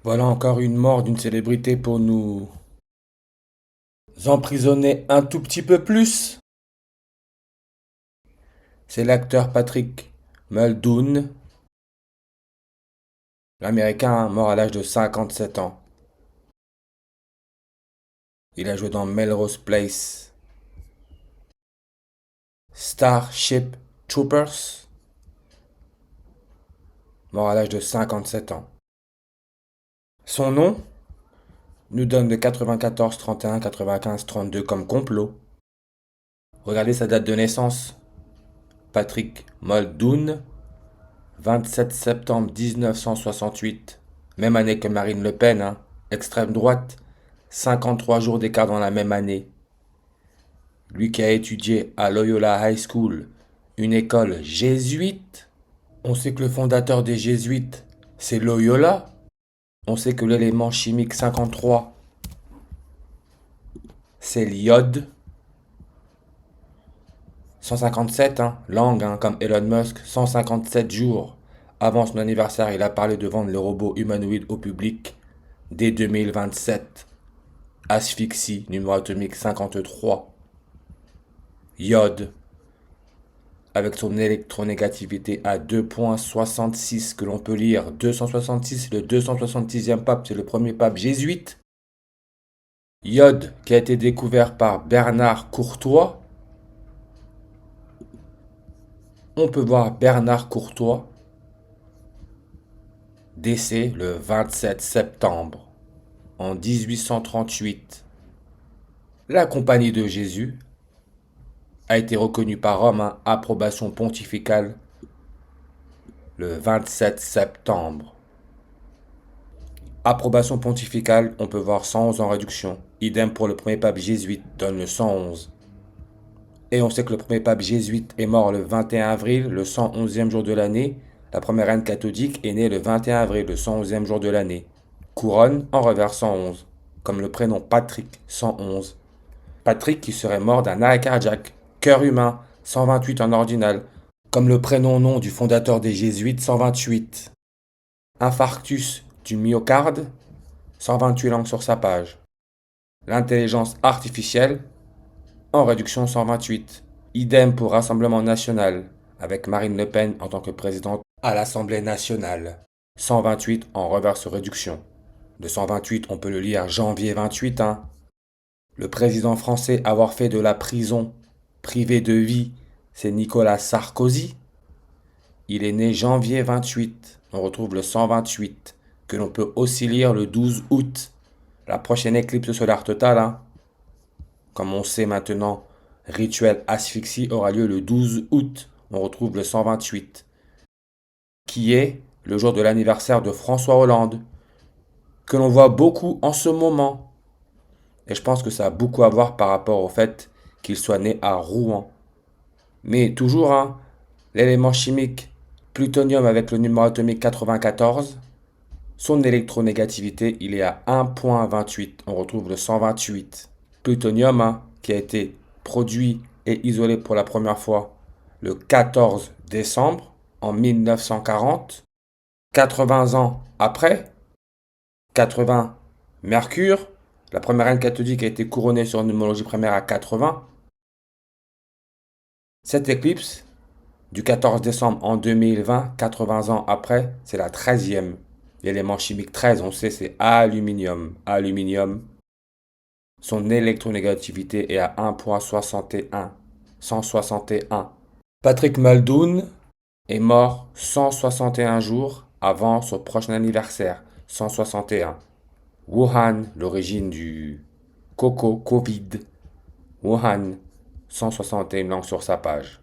Voilà encore une mort d'une célébrité pour nous emprisonner un tout petit peu plus. C'est l'acteur Patrick Muldoon, l'américain mort à l'âge de 57 ans. Il a joué dans Melrose Place, Starship Troopers, mort à l'âge de 57 ans. Son nom nous donne de 94, 31, 95, 32 comme complot. Regardez sa date de naissance. Patrick Muldoon, 27 septembre 1968, même année que Marine Le Pen, hein, extrême droite, 53 jours d'écart dans la même année. Lui qui a étudié à Loyola High School, une école jésuite. On sait que le fondateur des jésuites, c'est Loyola. On sait que l'élément chimique 53, c'est l'iode. 157, hein, langue, hein, comme Elon Musk, 157 jours avant son anniversaire, il a parlé de vendre les robots humanoïdes au public dès 2027. Asphyxie, numéro atomique 53. Iode, avec son électronégativité à 2,66 que l'on peut lire. 266, le 266e pape, c'est le premier pape jésuite. Iode, qui a été découvert par Bernard Courtois. On peut voir Bernard Courtois, décès le 27 septembre en 1838. La Compagnie de Jésus a été reconnue par Rome, hein, approbation pontificale le 27 septembre. Approbation pontificale, on peut voir 111 en réduction. Idem pour le premier pape jésuite, donne le 111. Et on sait que le premier pape jésuite est mort le 21 avril, le 111e jour de l'année. La première reine catholique est née le 21 avril, le 111e jour de l'année. Couronne en revers 111, comme le prénom Patrick 111. Patrick qui serait mort d'un arrêt cardiaque. Cœur humain 128 en ordinal, comme le prénom-nom du fondateur des jésuites 128. Infarctus du myocarde 128 langues sur sa page. L'intelligence artificielle en réduction 128. Idem pour Rassemblement national, avec Marine Le Pen en tant que présidente à l'Assemblée nationale. 128 en reverse réduction. De 128, on peut le lire janvier 28, hein. Le président français à avoir fait de la prison privée de vie, c'est Nicolas Sarkozy. Il est né janvier 28. On retrouve le 128, que l'on peut aussi lire le 12 août. La prochaine éclipse solaire totale, hein. Comme on sait maintenant, rituel asphyxie aura lieu le 12 août. On retrouve le 128, qui est le jour de l'anniversaire de François Hollande, que l'on voit beaucoup en ce moment. Et je pense que ça a beaucoup à voir par rapport au fait qu'il soit né à Rouen. Mais toujours, hein, l'élément chimique plutonium avec le numéro atomique 94, son électronégativité, il est à 1,28. On retrouve le 128. Plutonium, hein, qui a été produit et isolé pour la première fois le 14 décembre en 1940. 80 ans après, 80 Mercure, la première reine catholique a été couronnée sur une numérologie primaire à 80. Cette éclipse du 14 décembre en 2020, 80 ans après, c'est la 13e. L'élément chimique 13, on sait, c'est aluminium. Aluminium, son électronégativité est à 1,61. 161. Patrick Muldoon est mort 161 jours avant son prochain anniversaire. 161. Wuhan, l'origine du Covid. Wuhan, 161 langues sur sa page.